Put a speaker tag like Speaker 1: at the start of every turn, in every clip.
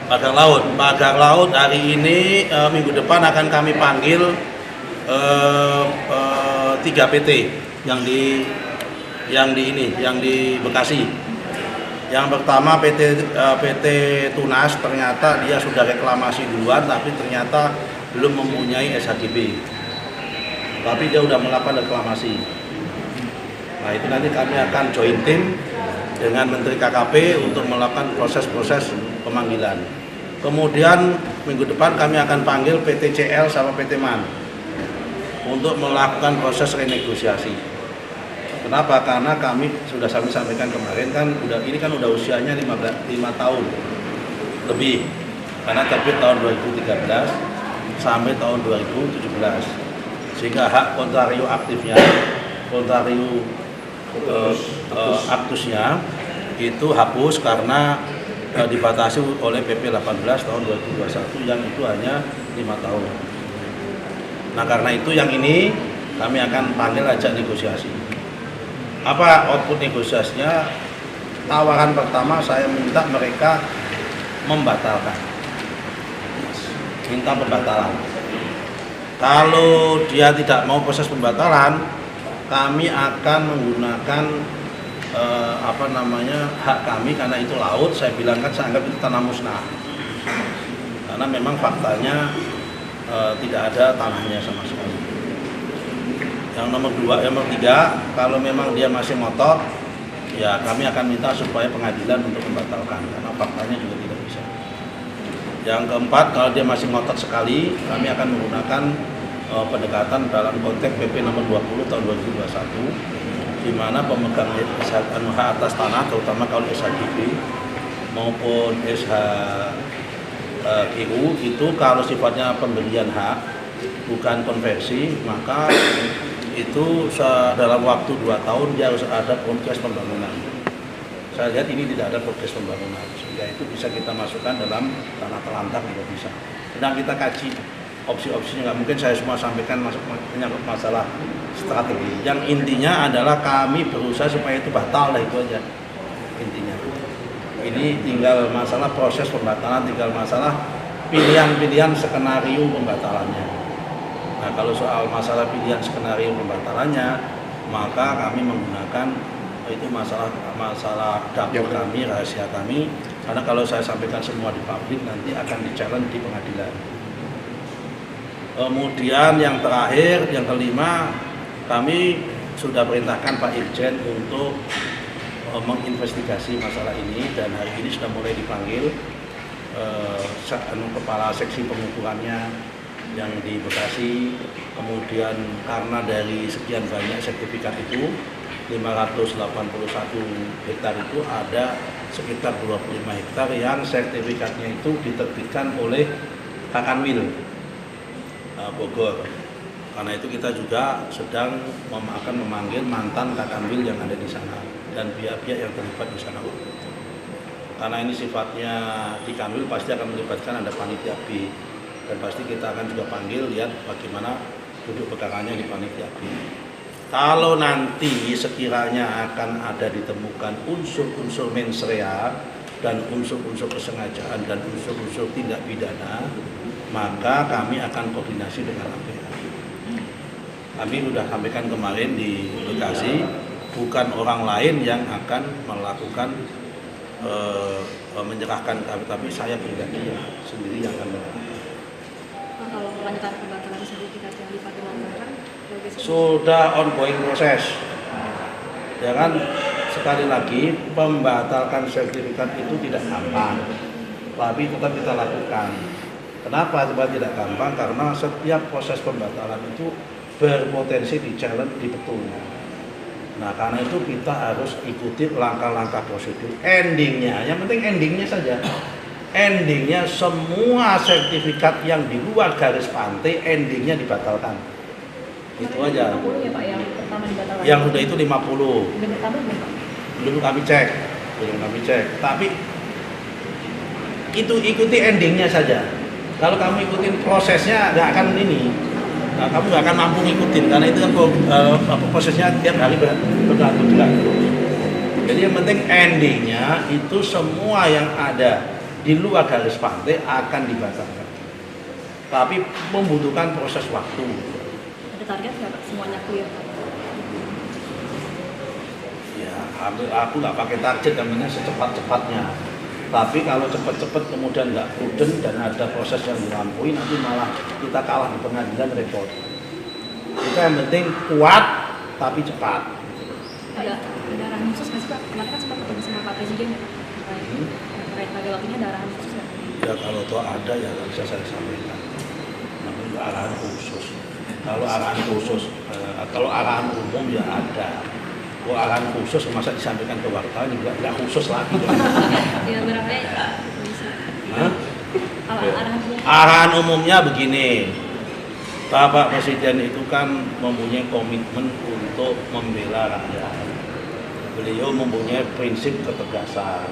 Speaker 1: Pagar laut hari ini minggu depan akan kami panggil 3 PT yang di Bekasi. Yang pertama PT Tunas, ternyata dia sudah reklamasi duluan tapi ternyata belum mempunyai SHGB. Tapi dia sudah melakukan reklamasi. Nah, itu nanti kami akan join tim dengan Menteri KKP untuk melakukan proses-proses pemanggilan. Kemudian minggu depan kami akan panggil PT CL sama PT MAN untuk melakukan proses renegosiasi. Kenapa? Karena kami sudah sampaikan kemarin kan ini udah usianya 5 tahun lebih. Karena terbit tahun 2013 sampai tahun 2017. Sehingga hak kontrario aktifnya, aktusnya itu hapus karena dibatasi oleh PP 18 tahun 2021 yang itu hanya 5 tahun. Nah, karena itu yang ini kami akan panggil ajak negosiasi. Apa output negosiasinya? Tawaran pertama saya minta mereka membatalkan. Minta pembatalan. Kalau dia tidak mau proses pembatalan, kami akan menggunakan hak kami karena itu laut. Saya bilang kan saya anggap itu tanah musnah. Karena memang faktanya tidak ada tanahnya sama sekali. Yang nomor 3, kalau memang dia masih ngotot, ya kami akan minta supaya pengadilan untuk membatalkan karena faktanya juga tidak bisa. Yang keempat, kalau dia masih ngotot sekali, kami akan menggunakan pendekatan dalam konteks PP nomor 20 tahun 2021, di mana pemegang hak atas tanah, terutama kalau SHGB maupun SHGU itu kalau sifatnya pembelian hak bukan konversi, maka itu dalam waktu 2 tahun dia harus ada progres pembangunan. Saya lihat ini tidak ada progres pembangunan, sehingga itu bisa kita masukkan dalam tanah terlantar juga bisa. Sedang kita kaji opsi-opsinya, nggak mungkin saya semua sampaikan menyangkut masalah strategi. Yang intinya adalah kami berusaha supaya itu batal lah, itu aja intinya. Ini tinggal masalah proses pembatalan, tinggal masalah pilihan-pilihan skenario pembatalannya. Nah, kalau soal masalah pilihan skenario pembatalannya, maka kami menggunakan itu masalah dapur kami, rahasia kami. Karena kalau saya sampaikan semua di publik nanti akan di-challenge di pengadilan. Kemudian yang terakhir, yang kelima, kami sudah perintahkan Pak Irjen untuk menginvestigasi masalah ini dan hari ini sudah mulai dipanggil kepala seksi pengukurannya yang di Bekasi. Kemudian karena dari sekian banyak sertifikat itu 581 hektar itu ada sekitar 25 hektar yang sertifikatnya itu diterbitkan oleh Kakanwil Bogor. Karena itu kita juga sedang akan memanggil mantan Kakanwil yang ada di sana dan pihak-pihak yang terlibat di sana. Karena ini sifatnya di Kanwil pasti akan melibatkan ada panitia B. Dan pasti kita akan juga panggil lihat bagaimana duduk perkaranya di panitia B. Kalau nanti sekiranya akan ada ditemukan unsur-unsur mens rea dan unsur-unsur kesengajaan dan unsur-unsur tindak pidana, maka kami akan koordinasi dengan APH. Kami sudah sampaikan kemarin di Bekasi, bukan orang lain yang akan melakukan menyerahkan kami, tapi saya pribadi sendiri yang akan melakukan.
Speaker 2: Kalau kelanjutan pembatalan sertifikat yang dipakai lantaran
Speaker 1: sudah ongoing proses. Ya kan, sekali lagi membatalkan sertifikat itu tidak gampang, tapi tetap kita lakukan. Kenapa tidak gampang? Karena setiap proses pembatalan itu berpotensi di-challenge di betul. Nah, karena itu kita harus ikuti langkah-langkah prosedur. Endingnya, yang penting endingnya saja. Endingnya semua sertifikat yang di luar garis pantai endingnya dibatalkan. Itu aja.
Speaker 2: 50 ya Pak yang pertama dibatalkan.
Speaker 1: Yang udah itu 50.
Speaker 2: Yang pertama berapa?
Speaker 1: Belum kami cek. Tapi itu ikuti endingnya saja. Kalau kamu ikutin prosesnya nggak akan ini. Nah, kamu nggak akan mampu ngikutin karena itu kan prosesnya tiap hari bergantung. Jadi yang penting endingnya itu semua yang ada di luar garis pantai akan dibatalkan. Tapi membutuhkan proses waktu.
Speaker 2: Ada target nggak Pak? Semuanya clear?
Speaker 1: Ya, aku nggak pakai target, namanya secepat-cepatnya. Tapi kalau cepat-cepat kemudian nggak prudent dan ada proses yang dilampaui, nanti malah kita kalah di pengadilan, repot. Kita yang penting kuat tapi cepat.
Speaker 2: Ada arahan khusus nggak sih Pak? Kemarin kan sempat ketemu sama Pak Presiden ya Pak? Terkait PGWT ini ada arahan khusus nggak?
Speaker 1: Ya kalau itu ada ya nggak bisa saya sampaikan. Namanya arahan khusus. Kalau arahan khusus, kalau arahan umum ya ada. Kalau arahan khusus masa disampaikan ke wartawan juga nggak khusus lagi.
Speaker 2: Ya barangkali bisa. Arahan umum.
Speaker 1: Arahan umumnya begini, Bapak Presiden itu kan mempunyai komitmen untuk membela rakyat. Beliau mempunyai prinsip ketegasan.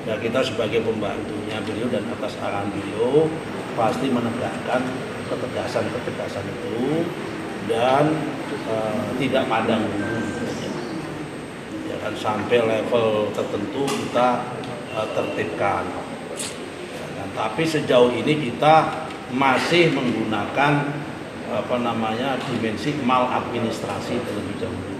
Speaker 1: Ya kita sebagai pembantunya beliau dan atas arahan beliau pasti menegakkan ketegasan itu dan tidak pandang bulu. Ya kan sampai level tertentu kita tertibkan. Ya kan? Tapi sejauh ini kita masih menggunakan dimensi maladministrasi terlebih dahulu.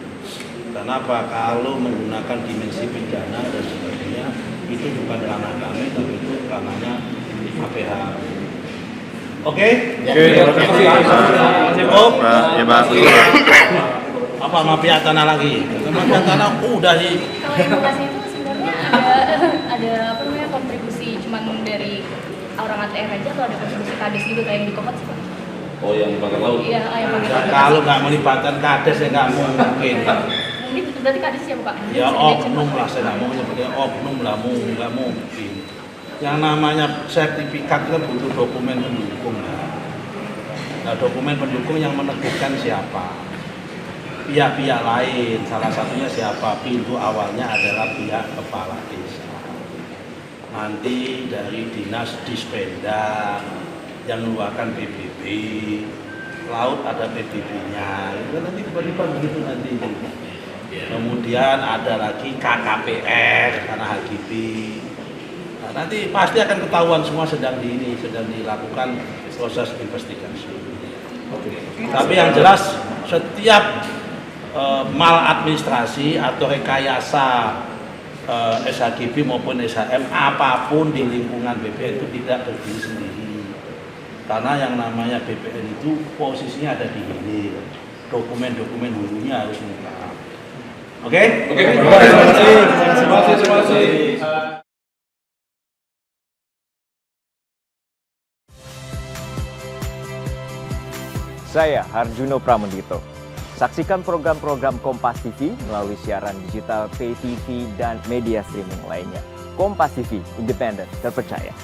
Speaker 1: Kenapa? Kalau menggunakan dimensi pidana dan sebagainya itu bukan ranah kami, tapi itu ranahnya APH. Oke?
Speaker 3: Terima kasih.
Speaker 1: Cukup?
Speaker 3: Ya, Pak.
Speaker 1: Apa mafia tanah lagi? Mafia tanah udah sih.
Speaker 4: Kalau yang Bekasi itu sebenarnya ada apa namanya kontribusi cuman dari orang ATR aja atau ada kontribusi kades gitu kayak yang di Komat sih Pak?
Speaker 3: Oh, yang di Bangka Laut.
Speaker 4: Iya, yang di Komat.
Speaker 1: Kalau nggak melibatkan kades ya nggak mungkin.
Speaker 4: Mungkin berarti kades ya Pak?
Speaker 1: Ya oknum lah, saya nggak mau nyebutnya oknum lah, nggak mungkin. Yang namanya sertifikat kan butuh dokumen pendukung. Nah, dokumen pendukung yang meneguhkan siapa? Pihak-pihak lain, salah satunya siapa? Pintu awalnya adalah pihak kepala desa. Nanti dari dinas Dispenda yang mengeluarkan PBB, laut ada PBB-nya, itu nanti tiba-tiba begitu nanti. Kemudian ada lagi KKPR karena HGB. Nah, nanti pasti akan ketahuan semua sedang dilakukan proses investigasi. Tapi yang jelas setiap maladministrasi atau rekayasa SHGB maupun SHM apapun di lingkungan BPN itu tidak berdiri sendiri. Karena yang namanya BPN itu posisinya ada di hilir. Dokumen-dokumen hulunya harus lengkap. Oke?
Speaker 3: Terima kasih.
Speaker 5: Saya Harjuno Pramendito. Saksikan program-program Kompas TV melalui siaran digital, pay TV, dan media streaming lainnya. Kompas TV, independen, terpercaya.